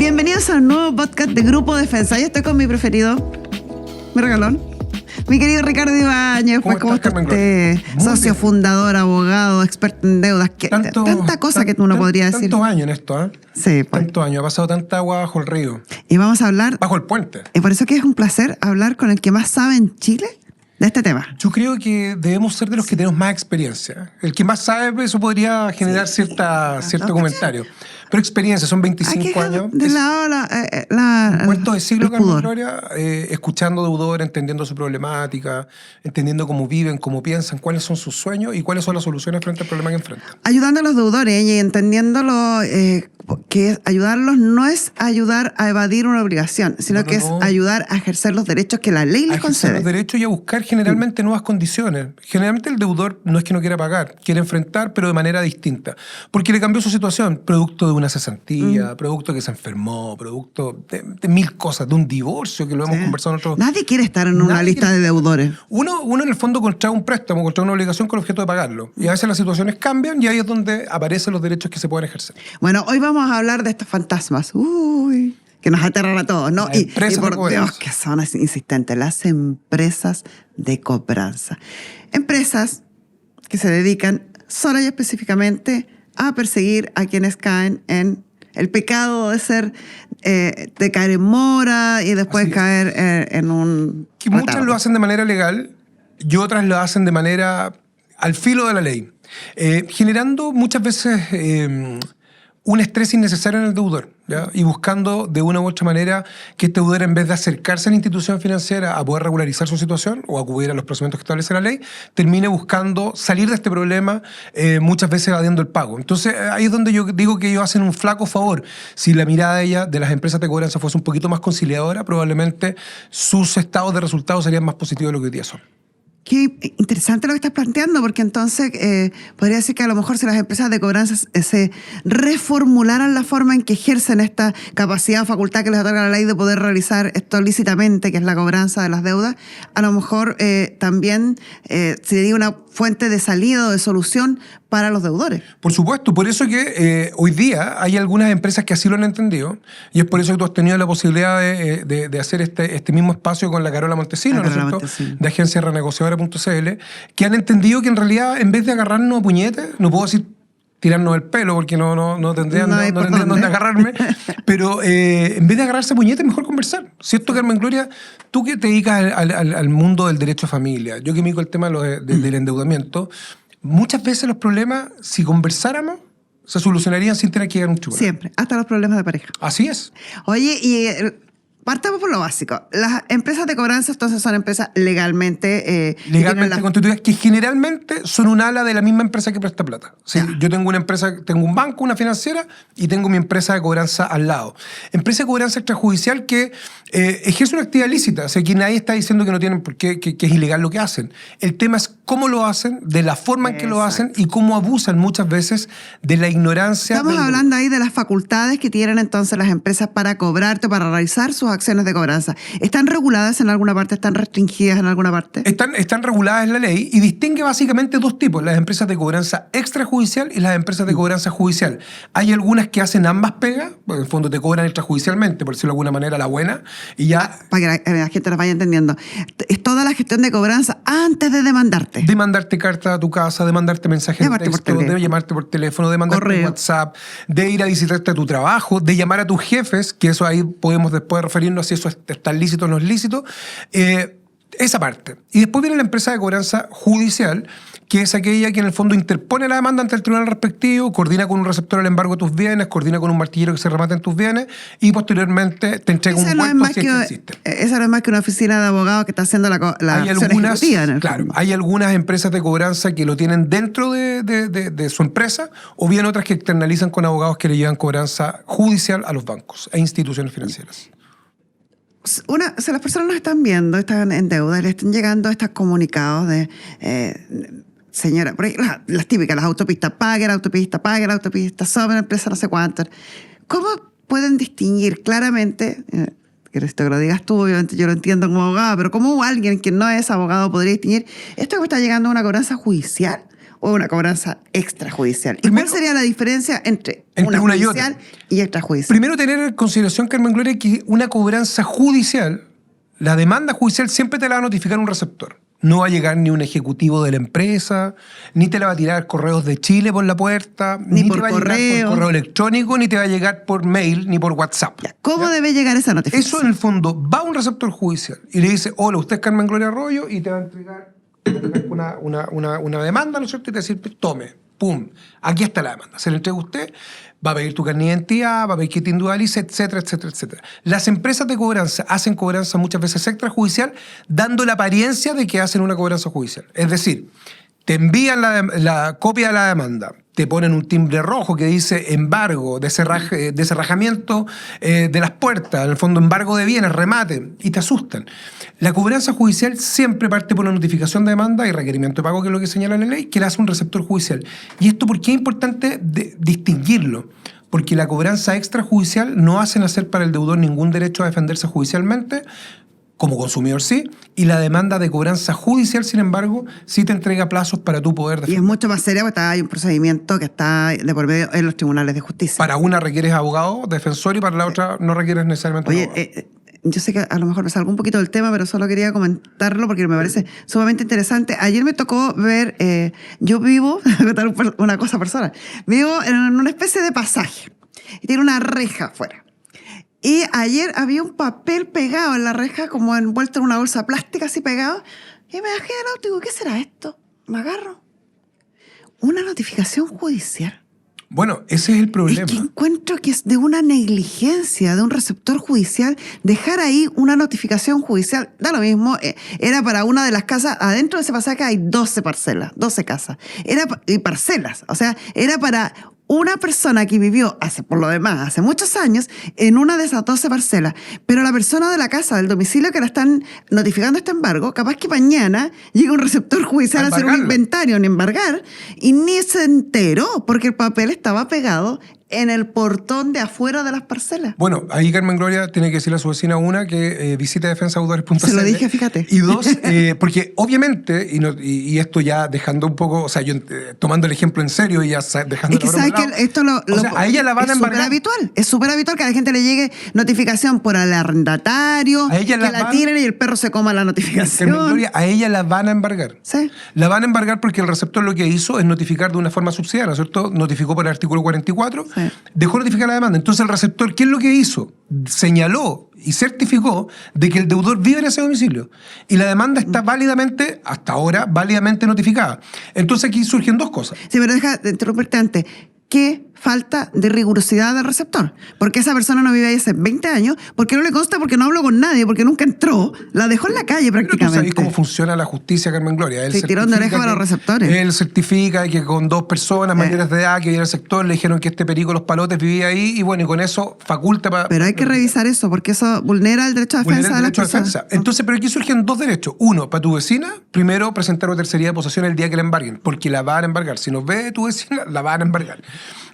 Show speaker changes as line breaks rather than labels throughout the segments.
Bienvenidos a un nuevo podcast de Grupo Defensa. Yo estoy con mi preferido, mi regalón, mi querido Ricardo Ibáñez. ¿Cómo está usted? Socio, fundador, abogado, experto en deudas. Tanta cosa que uno podría decir.
Tantos años en esto, ¿eh?
Sí, pues.
Tantos años. Ha pasado tanta agua bajo el río.
Y vamos a hablar...
Bajo el puente.
Y por eso que es un placer hablar con el que más sabe en Chile de este tema.
Yo creo que debemos ser de los que tenemos más experiencia. El que más sabe, eso podría generar cierto comentario. Pero experiencia, son 25 años.
De
un cuarto de siglo, Carmen Gloria, escuchando deudores, entendiendo su problemática, entendiendo cómo viven, cómo piensan, cuáles son sus sueños y cuáles son las soluciones frente al problema que enfrentan.
Ayudando a los deudores y entendiéndolo, que ayudarlos no es ayudar a evadir una obligación, sino que es ayudar a ejercer los derechos que la ley les concede.
Los derechos y a buscar generalmente nuevas condiciones. Generalmente el deudor no es que no quiera pagar, quiere enfrentar, pero de manera distinta. Porque le cambió su situación, producto de una cesantía, producto que se enfermó, producto de mil cosas, de un divorcio que lo hemos conversado nosotros.
Nadie quiere estar en una lista de deudores.
Uno en el fondo contrae un préstamo, contrae una obligación con el objeto de pagarlo. Y a veces las situaciones cambian y ahí es donde aparecen los derechos que se pueden ejercer.
Bueno, hoy vamos a hablar de estos fantasmas. Que nos aterran a todos, ¿no? Y por Dios, que son así insistentes. Las empresas de cobranza. Empresas que se dedican sola y específicamente a perseguir a quienes caen en el pecado de caer en mora y después caer en un...
Que muchas lo hacen de manera legal y otras lo hacen de manera al filo de la ley, generando muchas veces un estrés innecesario en el deudor, ¿ya? Y buscando de una u otra manera que este deudor, en vez de acercarse a la institución financiera a poder regularizar su situación o acudir a los procedimientos que establece la ley, termine buscando salir de este problema, muchas veces evadiendo el pago. Entonces ahí es donde yo digo que ellos hacen un flaco favor. Si la mirada de las empresas de cobranza fuese un poquito más conciliadora, probablemente sus estados de resultados serían más positivos de lo que hoy día son.
Qué interesante lo que estás planteando, porque entonces podría decir que a lo mejor si las empresas de cobranza se reformularan la forma en que ejercen esta capacidad o facultad que les otorga la ley de poder realizar esto lícitamente, que es la cobranza de las deudas, a lo mejor también sería una fuente de salida o de solución para los deudores.
Por supuesto, por eso que hoy día hay algunas empresas que así lo han entendido, y es por eso que tú has tenido la posibilidad de hacer este mismo espacio con la Carola Montesino, ¿no es cierto? De Agencia Renegociadora.cl, que han entendido que en realidad, en vez de agarrarnos a puñetes, no puedo decir tirarnos el pelo porque no tendrían dónde agarrarme, pero en vez de agarrarse a puñetes, mejor conversar. ¿Cierto, Carmen Gloria? Tú que te dedicas al mundo del derecho a familia, yo que me dedico al tema del endeudamiento, muchas veces los problemas, si conversáramos, se solucionarían sin tener que llegar a un tribunal.
Siempre, hasta los problemas de pareja.
Así es.
Oye, y partamos por lo básico. Las empresas de cobranza entonces son empresas legalmente
constituidas, que generalmente son un ala de la misma empresa que presta plata. Sí, yo tengo una empresa, tengo un banco, una financiera, y tengo mi empresa de cobranza al lado. Empresa de cobranza extrajudicial que ejerce una actividad lícita. O sea, que nadie está diciendo que no tienen por qué, que es ilegal lo que hacen. El tema es cómo lo hacen, de la forma en que lo hacen y cómo abusan muchas veces de la ignorancia.
Estamos hablando ahí de las facultades que tienen entonces las empresas para cobrarte, para realizar sus acciones de cobranza. ¿Están reguladas en alguna parte? ¿Están restringidas en alguna parte?
Están reguladas en la ley y distingue básicamente dos tipos: las empresas de cobranza extrajudicial y las empresas de cobranza judicial. Hay algunas que hacen ambas pegas, porque en el fondo te cobran extrajudicialmente, por decirlo de alguna manera, la buena, y ya...
Para que la gente nos vaya entendiendo. Es toda la gestión de cobranza antes de demandarte.
De mandarte carta a tu casa, de mandarte mensajes de texto, de llamarte por teléfono, de mandarte por WhatsApp, de ir a visitarte a tu trabajo, de llamar a tus jefes, que eso ahí podemos después referirnos si eso está lícito o no es lícito. Esa parte. Y después viene la empresa de cobranza judicial, que es aquella que en el fondo interpone la demanda ante el tribunal respectivo, coordina con un receptor al embargo de tus bienes, coordina con un martillero que se remate en tus bienes y posteriormente te entrega un vuelto si es que existe.
Esa no es más que una oficina de abogados que está haciendo la acción ejecutiva en el fondo.
Hay algunas empresas de cobranza que lo tienen dentro de su empresa, o bien otras que externalizan con abogados que le llevan cobranza judicial a los bancos e instituciones financieras.
Si las personas nos están viendo, están en deuda, le están llegando estos comunicados de... señora, por ahí, las típicas, las autopistas, pague la autopista, sobre la empresa no sé cuánto. ¿Cómo pueden distinguir claramente, que esto que lo digas tú, obviamente yo lo entiendo como abogado, pero cómo alguien que no es abogado podría distinguir esto que está llegando a una cobranza judicial o una cobranza extrajudicial? ¿Y cuál sería la diferencia entre una judicial y extrajudicial?
Primero, tener en consideración, Carmen Gloria, que una cobranza judicial, la demanda judicial siempre te la va a notificar un receptor. No va a llegar ni un ejecutivo de la empresa, ni te la va a tirar correos de Chile por la puerta, ni
por
te va a llegar por correo electrónico, ni te va a llegar por mail, ni por WhatsApp.
¿Cómo debe llegar esa notificación?
Eso, en el fondo, va a un receptor judicial y le dice: hola, usted es Carmen Gloria Arroyo, y te va a entregar una demanda, ¿no es cierto? Y te va a decir: tome, pum, aquí está la demanda. Se la entrega a usted, va a pedir tu carnet de identidad, va a pedir que te individualice, etcétera, etcétera, etcétera. Las empresas de cobranza hacen cobranza muchas veces extrajudicial, dando la apariencia de que hacen una cobranza judicial. Es decir, te envían la copia de la demanda, te ponen un timbre rojo que dice embargo, deserrajamiento de las puertas, en el fondo embargo de bienes, remate, y te asustan. La cobranza judicial siempre parte por la notificación de demanda y requerimiento de pago, que es lo que señala la ley, que la hace un receptor judicial. ¿Y esto por qué es importante distinguirlo? Porque la cobranza extrajudicial no hace nacer para el deudor ningún derecho a defenderse judicialmente, como consumidor sí, y la demanda de cobranza judicial, sin embargo, sí te entrega plazos para tú poder defender.
Y es mucho más serio porque hay un procedimiento que está de por medio en los tribunales de justicia.
Para una requieres abogado, defensor, y para la otra no requieres necesariamente abogado.
Yo sé que a lo mejor me salgo un poquito del tema, pero solo quería comentarlo porque me parece sumamente interesante. Ayer me tocó ver, yo vivo, voy a contar una cosa personal, vivo en una especie de pasaje y tiene una reja afuera. Y ayer había un papel pegado en la reja, como envuelto en una bolsa plástica, así pegado. Y me bajé del auto y digo: ¿qué será esto? Me agarro. Una notificación judicial.
Bueno, ese es el problema.
Es que encuentro que es de una negligencia de un receptor judicial dejar ahí una notificación judicial. Da lo mismo, era para una de las casas. Adentro de ese pasaje hay 12 parcelas, 12 casas. Y parcelas, o sea, era para una persona que vivió, por lo demás, hace muchos años, en una de esas 12 parcelas. Pero la persona de la casa, del domicilio que la están notificando este embargo, capaz que mañana llega un receptor judicial a hacer un inventario, en embargar, y ni se enteró, porque el papel estaba pegado en el portón de afuera de las parcelas.
Bueno, ahí Carmen Gloria tiene que decirle a su vecina, una, que visite defensadeudores.cl.
Se lo dije, fíjate.
Y dos, porque obviamente, y esto ya dejando un poco, o sea, yo tomando el ejemplo en serio y ya dejando
la broma de lado, esto
a ella la van a embargar.
Es súper habitual que a la gente le llegue notificación por el arrendatario, que la tiren y el perro se coma la notificación.
Carmen Gloria, a ella la van a embargar.
Sí.
La van a embargar porque el receptor lo que hizo es notificar de una forma subsidiaria, ¿no es cierto? Notificó por el artículo 44. Sí. Dejó notificar la demanda. Entonces el receptor, ¿qué es lo que hizo? Señaló y certificó de que el deudor vive en ese domicilio. Y la demanda está válidamente, hasta ahora, válidamente notificada. Entonces aquí surgen dos cosas.
Sí, pero deja de interrumpirte antes. ¿Qué falta de rigurosidad del receptor? Porque esa persona no vive ahí hace 20 años, porque no le consta, porque no habló con nadie, porque nunca entró, la dejó en la calle prácticamente.
Pero tú sabes cómo funciona la justicia, Carmen Gloria.
Él tirón de oreja para los receptores.
Él certifica que con 2 personas mayores de edad que vivían en el sector le dijeron que este perico Los Palotes vivía ahí, y bueno, y con eso faculta para...
Pero hay que revisar eso, porque eso vulnera el derecho a defensa de las personas.
Entonces, pero aquí surgen 2 derechos. Uno, para tu vecina, primero presentar una tercería de posesión el día que la embarguen, porque la van a embargar. Si no ve tu vecina, la van a embargar.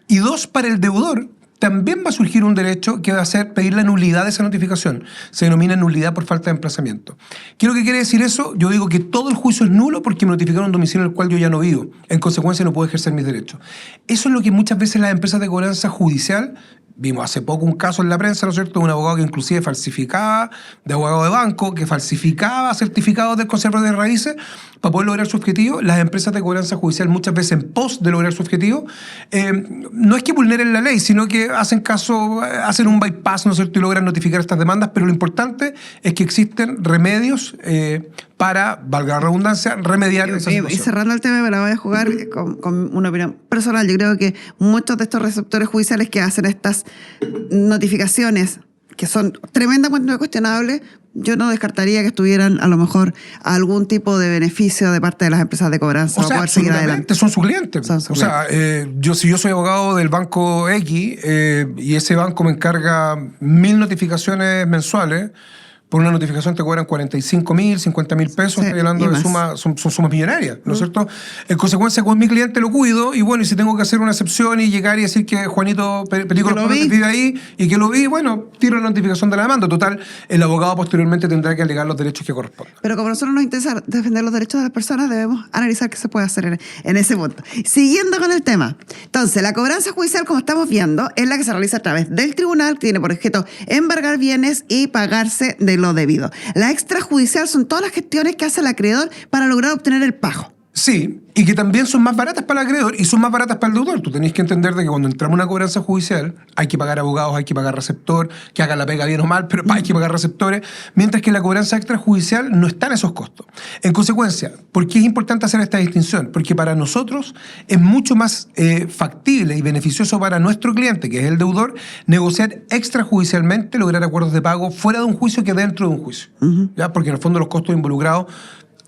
Y 2, para el deudor, también va a surgir un derecho que va a ser pedir la nulidad de esa notificación. Se denomina nulidad por falta de emplazamiento. ¿Qué es lo que quiere decir eso? Yo digo que todo el juicio es nulo porque me notificaron un domicilio en el cual yo ya no vivo. En consecuencia, no puedo ejercer mis derechos. Eso es lo que muchas veces las empresas de cobranza judicial... Vimos hace poco un caso en la prensa, ¿no es cierto?, de un abogado que inclusive falsificaba, de abogado de banco, que falsificaba certificados del conservador de raíces para poder lograr su objetivo. Las empresas de cobranza judicial, muchas veces en pos de lograr su objetivo, no es que vulneren la ley, sino que hacen un bypass, ¿no es cierto?, y logran notificar estas demandas, pero lo importante es que existen remedios para, valga la redundancia, remediar esa situación.
Y cerrando el tema, me la voy a jugar con una opinión personal. Yo creo que muchos de estos receptores judiciales que hacen estas notificaciones, que son tremendamente cuestionables, yo no descartaría que estuvieran a lo mejor algún tipo de beneficio de parte de las empresas de cobranza para poder seguir adelante.
Son sus clientes. Si yo soy abogado del banco X y ese banco me encarga 1000 notificaciones mensuales, por una notificación te cobran 45.000, 50.000 pesos, estoy hablando de sumas, son sumas millonarias, ¿no es cierto? En consecuencia, con mi cliente lo cuido, y bueno, y si tengo que hacer una excepción y llegar y decir que Juanito Perico vive ahí y que lo vi, bueno, tiro la notificación de la demanda. Total, el abogado posteriormente tendrá que alegar los derechos que correspondan.
Pero como a nosotros nos interesa defender los derechos de las personas, debemos analizar qué se puede hacer en ese punto. Siguiendo con el tema. Entonces, la cobranza judicial, como estamos viendo, es la que se realiza a través del tribunal, que tiene por objeto embargar bienes y pagarse de lo debido. La extrajudicial son todas las gestiones que hace el acreedor para lograr obtener el pago.
Sí, y que también son más baratas para el acreedor y son más baratas para el deudor. Tú tenés que entender de que cuando entramos a una cobranza judicial hay que pagar abogados, hay que pagar receptor, que haga la pega bien o mal, pero hay que pagar receptores, mientras que en la cobranza extrajudicial no están esos costos. En consecuencia, ¿por qué es importante hacer esta distinción? Porque para nosotros es mucho más factible y beneficioso para nuestro cliente, que es el deudor, negociar extrajudicialmente, lograr acuerdos de pago fuera de un juicio que dentro de un juicio. ¿Ya? Porque en el fondo los costos involucrados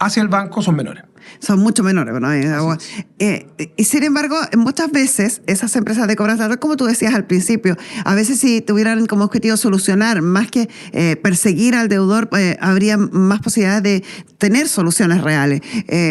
hacia el banco son menores.
Son mucho menores, ¿no? Y sin embargo, muchas veces esas empresas de cobranza, como tú decías al principio, a veces si tuvieran como objetivo solucionar más que perseguir al deudor, habría más posibilidades de tener soluciones reales.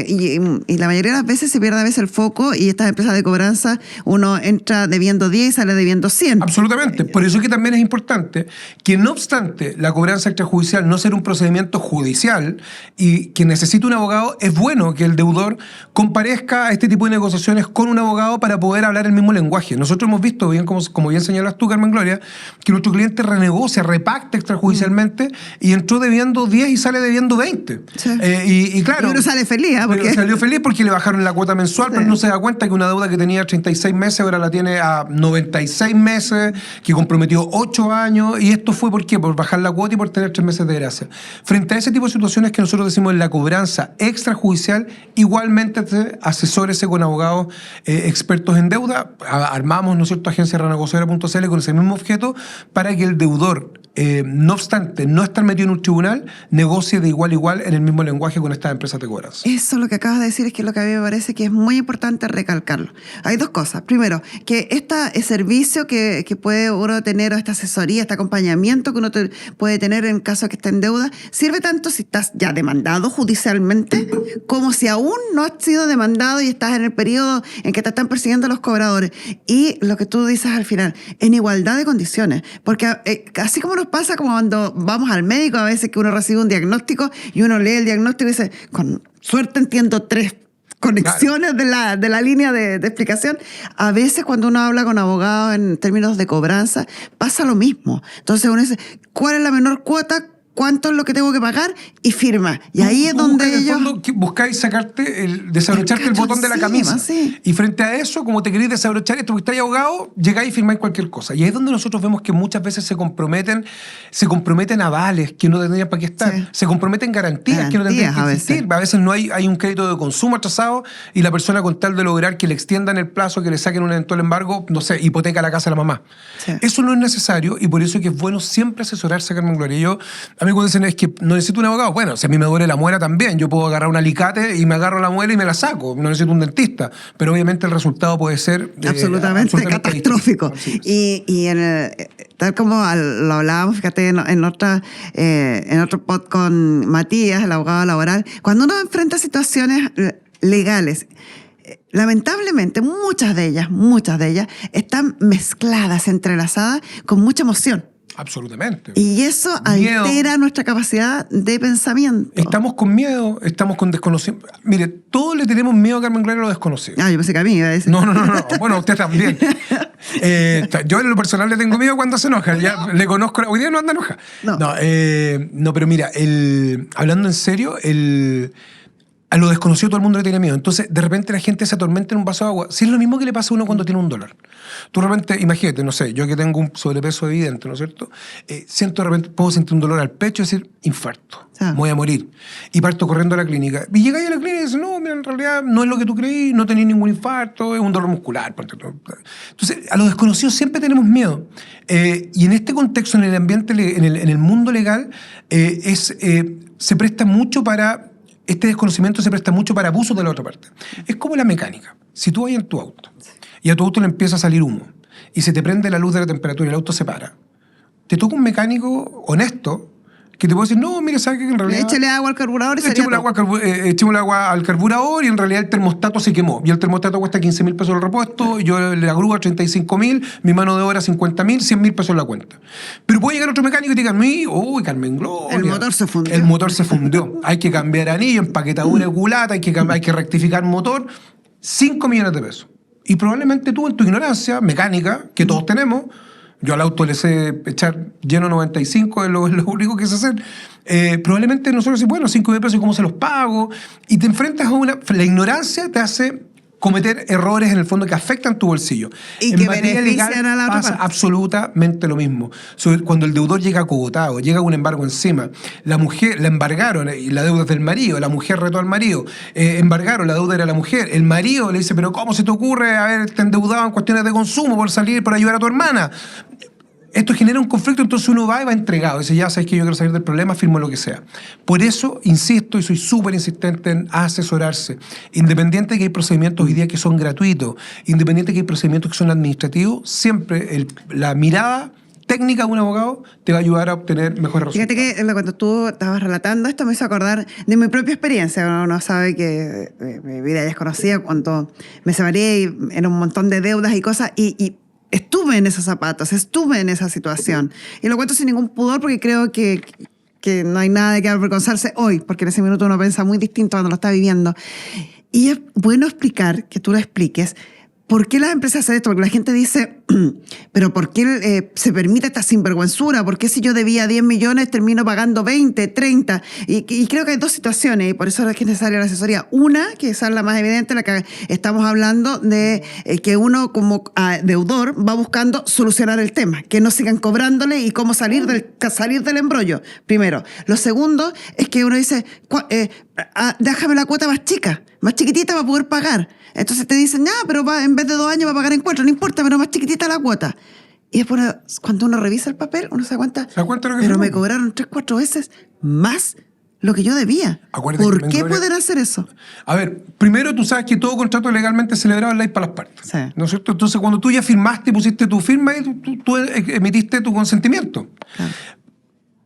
Y la mayoría de las veces se pierde a veces el foco, y estas empresas de cobranza, uno entra debiendo 10 y sale debiendo 100.
Absolutamente. Por eso que también es importante que, no obstante la cobranza extrajudicial no ser un procedimiento judicial y que necesite un abogado, es bueno que el deudor comparezca a este tipo de negociaciones con un abogado para poder hablar el mismo lenguaje. Nosotros hemos visto, bien como bien señalas tú, Carmen Gloria, que nuestro cliente renegocia, repacta extrajudicialmente y entró debiendo 10 y sale debiendo 20.
Sí.
Y claro...
Y uno sale feliz, ¿eh? Porque
salió feliz porque le bajaron la cuota mensual, pero no se da cuenta que una deuda que tenía 36 meses ahora la tiene a 96 meses, que comprometió 8 años, y esto fue ¿por qué? Por bajar la cuota y por tener 3 meses de gracia. Frente a ese tipo de situaciones que nosotros decimos en la cobranza extrajudicial, igualmente asesórese con abogados expertos en deuda. Armamos, ¿no es cierto?, agencia renegociadora.cl con ese mismo objeto para que el deudor, no obstante no estar metido en un tribunal, negocie de igual a igual en el mismo lenguaje con estas empresas de cobranza.
Eso lo que acabas de decir es que lo que a mí me parece que es muy importante recalcarlo. Hay dos cosas. Primero, que este servicio que puede uno tener, o esta asesoría, este acompañamiento que uno puede tener en caso de que esté en deuda, sirve tanto si estás ya demandado judicialmente como si aún no has sido demandado y estás en el periodo en que te están persiguiendo los cobradores. Y lo que tú dices al final, en igualdad de condiciones. Porque así como nos pasa como cuando vamos al médico, a veces que uno recibe un diagnóstico y uno lee el diagnóstico y dice, con suerte entiendo 3 conexiones, claro, de la línea de explicación. A veces cuando uno habla con abogados en términos de cobranza, pasa lo mismo. Entonces uno dice, ¿cuál es la menor cuota? ¿Cuánto es lo que tengo que pagar? Y firma. Y ahí es donde ellos...
buscáis desabrocharte el botón de la camisa.
Sí.
Y frente a eso, como te queréis desabrochar esto, porque estáis abogado, llegáis y firmáis cualquier cosa. Y ahí es donde nosotros vemos que muchas veces se comprometen avales que no tendrían para qué estar. Sí. Se comprometen garantías que no tendrían que existir. A veces no hay un crédito de consumo atrasado y la persona, con tal de lograr que le extiendan el plazo, que le saquen un eventual embargo, no sé, hipoteca la casa de la mamá. Sí. Eso no es necesario, y por eso es que es bueno siempre asesorarse, Carmen Gloria. A mí cuando dicen es que no necesito un abogado, bueno, si a mí me duele la muela también, yo puedo agarrar un alicate y me agarro la muela y me la saco, no necesito un dentista, pero obviamente el resultado puede ser
absolutamente catastrófico. Y tal como lo hablábamos, fíjate, en otro pod con Matías, el abogado laboral, cuando uno enfrenta situaciones legales, lamentablemente muchas de ellas están mezcladas, entrelazadas con mucha emoción.
Absolutamente.
Y eso altera nuestra capacidad de pensamiento.
Estamos con miedo, estamos con desconocimiento. Mire, todos le tenemos miedo a Carmen Gloria a lo desconocido.
Yo pensé que a mí iba a decir.
No. Bueno, usted también. Yo en lo personal le tengo miedo cuando se enoja. Ya le conozco. Hoy día no anda enoja. No, pero mira, hablando en serio, a lo desconocido todo el mundo le tiene miedo. Entonces, de repente la gente se atormenta en un vaso de agua. Si es lo mismo que le pasa a uno cuando tiene un dolor. Tú de repente, imagínate, no sé, yo que tengo un sobrepeso evidente, ¿no es cierto? Puedo sentir un dolor al pecho y decir, infarto, me voy a morir. Y parto corriendo a la clínica. Y llegáis a la clínica y dices, no, mira, en realidad no es lo que tú creí, no tenés ningún infarto, es un dolor muscular. Entonces, a lo desconocido siempre tenemos miedo. Y en este contexto, en el ambiente, en el mundo legal, se presta mucho para... Este desconocimiento se presta mucho para abusos de la otra parte. Es como la mecánica. Si tú vas en tu auto y a tu auto le empieza a salir humo y se te prende la luz de la temperatura y el auto se para, te toca un mecánico honesto que te puedo decir, no, mira, ¿sabes qué? En realidad...
Échale agua al carburador y
echémosle agua al carburador y en realidad el termostato se quemó. Y el termostato cuesta 15.000 pesos el repuesto, yo le agrúo 35.000, mi mano de obra 50.000, 100.000 pesos la cuenta. Pero puede llegar otro mecánico y te diga, uy, Carmen Gloria.
El motor se fundió.
El motor se fundió. Hay que cambiar anillo, empaquetadura de culata, hay que rectificar motor. 5 millones de pesos. Y probablemente tú, en tu ignorancia mecánica, que todos tenemos, yo al auto le sé echar lleno 95, es lo único que sé hacer. Probablemente nosotros decimos, bueno, 5 millones de pesos, ¿cómo se los pago? Y te enfrentas a la ignorancia te hace cometer errores en el fondo que afectan tu bolsillo.
Y
en
que
materia
benefician
legal
a la otra
pasa
parte.
absolutamente lo mismo. Cuando el deudor llega acogotado, llega un embargo encima, la mujer la embargaron y la deuda es del marido, la mujer retó al marido, embargaron, la deuda era la mujer, el marido le dice, pero ¿cómo se te ocurre haberte endeudado en cuestiones de consumo por salir, por ayudar a tu hermana? Esto genera un conflicto, entonces uno va y va entregado. Dice, ya sabes que yo quiero salir del problema, firmo lo que sea. Por eso insisto y soy súper insistente en asesorarse. Independiente de que hay procedimientos hoy día que son gratuitos, independiente de que hay procedimientos que son administrativos, siempre la mirada técnica de un abogado te va a ayudar a obtener mejores resultados.
Fíjate que cuando tú estabas relatando esto me hizo acordar de mi propia experiencia. Uno sabe que mi vida ya es conocida cuando me separé y era un montón de deudas y cosas y estuve en esos zapatos, estuve en esa situación. Y lo cuento sin ningún pudor porque creo que no hay nada de que avergonzarse hoy, porque en ese minuto uno piensa muy distinto cuando lo está viviendo. Y es bueno explicar, que tú lo expliques, ¿por qué las empresas hacen esto? Porque la gente dice, pero ¿por qué se permite esta sinvergüenzura? ¿Por qué si yo debía 10 millones termino pagando 20, 30? Y creo que hay dos situaciones, y por eso es necesaria la asesoría. Una, que es la más evidente, la que estamos hablando de que uno como deudor va buscando solucionar el tema, que no sigan cobrándole y cómo salir del embrollo, primero. Lo segundo es que uno dice, déjame la cuota más chica, más chiquitita para poder pagar. Entonces te dicen, pero en vez de 2 años va a pagar en 4, no importa, pero más chiquitita la cuota. Y después, cuando uno revisa el papel, uno se da cuenta, pero me cobraron 3, 4 veces más lo que yo debía. ¿Por qué pueden hacer eso?
A ver, primero tú sabes que todo contrato legalmente celebrado es ley para las partes.
Sí.
¿No es cierto? Entonces cuando tú ya firmaste y pusiste tu firma, tú emitiste tu consentimiento. Claro.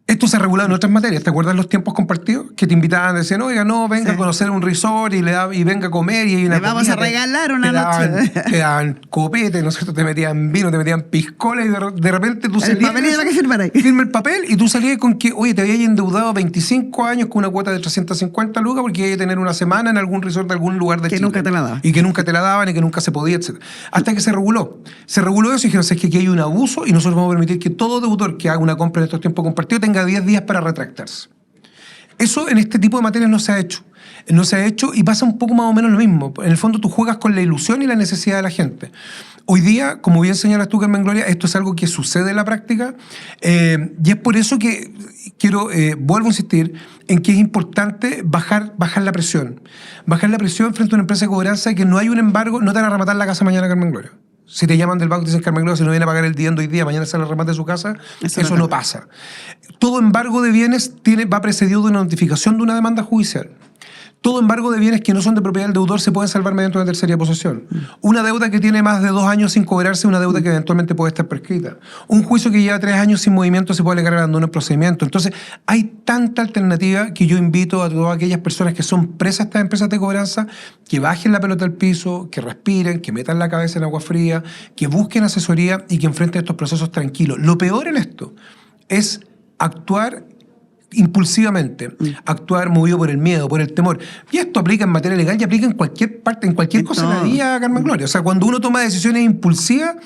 Esto se ha regulado en otras materias. ¿Te acuerdas los tiempos compartidos? Que te invitaban, decían, oiga, no, venga a conocer un resort y venga a comer y hay una comida,
vamos a regalar una noche.
Te daban copete, ¿no es cierto? Te metían vino, te metían piscola y de repente tú salías...
El papel que firmar ahí.
Firma el papel y tú salías con que, oye, te habías endeudado 25 años con una cuota de 350 lucas porque ibas a tener una semana en algún resort de algún lugar de Chile.
Que nunca te la daban.
Y que nunca te la daban y que nunca se podía, etc. Hasta que se reguló. Se reguló eso y dijeron, es que aquí hay un abuso y nosotros vamos a permitir que todo deudor que haga una compra en estos tiempos compartidos tenga 10 días para retractarse. Eso en este tipo de materias no se ha hecho. No se ha hecho y pasa un poco más o menos lo mismo. En el fondo tú juegas con la ilusión y la necesidad de la gente. Hoy día, como bien señalas tú, Carmen Gloria, esto es algo que sucede en la práctica y es por eso que vuelvo a insistir en que es importante bajar la presión. Bajar la presión frente a una empresa de cobranza y que no hay un embargo, no te van a rematar la casa mañana, Carmen Gloria. Si te llaman del banco y dicen, Carmen Gloria, si no viene a pagar el dividendo hoy día, mañana sale el remate de su casa, eso no pasa. Todo embargo de bienes va precedido de una notificación de una demanda judicial. Todo embargo de bienes que no son de propiedad del deudor se pueden salvar mediante una tercería posesión. Una deuda que tiene más de 2 años sin cobrarse es una deuda que eventualmente puede estar prescrita. Un juicio que lleva 3 años sin movimiento se puede alegar abandono del procedimiento. Entonces, hay tanta alternativa que yo invito a todas aquellas personas que son presas de estas empresas de cobranza que bajen la pelota al piso, que respiren, que metan la cabeza en agua fría, que busquen asesoría y que enfrenten estos procesos tranquilos. Lo peor en esto es actuar impulsivamente, actuar movido por el miedo, por el temor. Y esto aplica en materia legal y aplica en cualquier parte, en cualquier cosa de la vida, Carmen Gloria. O sea, cuando uno toma decisiones impulsivas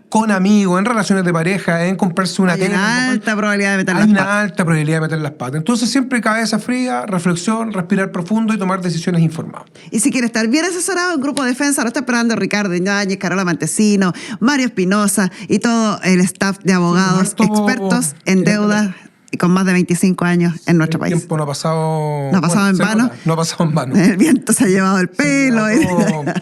con amigos, en relaciones de pareja, en comprarse una tele,
hay una alta probabilidad de
meter las patas. Entonces siempre cabeza fría, reflexión, respirar profundo y tomar decisiones informadas.
Y si quiere estar bien asesorado, en Grupo Defensa lo está esperando Ricardo Iñáñez, Carola Montesino, Mario Espinosa y todo el staff de abogados expertos en deudas y con más de 25 años en nuestro país.
El tiempo no ha pasado
en vano.
No ha pasado en vano.
El viento se ha llevado el pelo.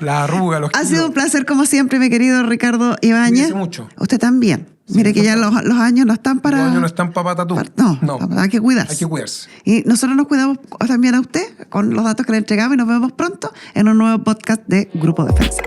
La arruga, los kilos.
Ha sido un placer, como siempre, mi querido Ricardo Ibáñez.
Cuídese mucho.
Usted también. Mire que ya los años no están para...
Los años no están para patatú.
No, hay que cuidarse.
Hay que cuidarse.
Y nosotros nos cuidamos también a usted con los datos que le entregamos y nos vemos pronto en un nuevo podcast de Grupo Defensa.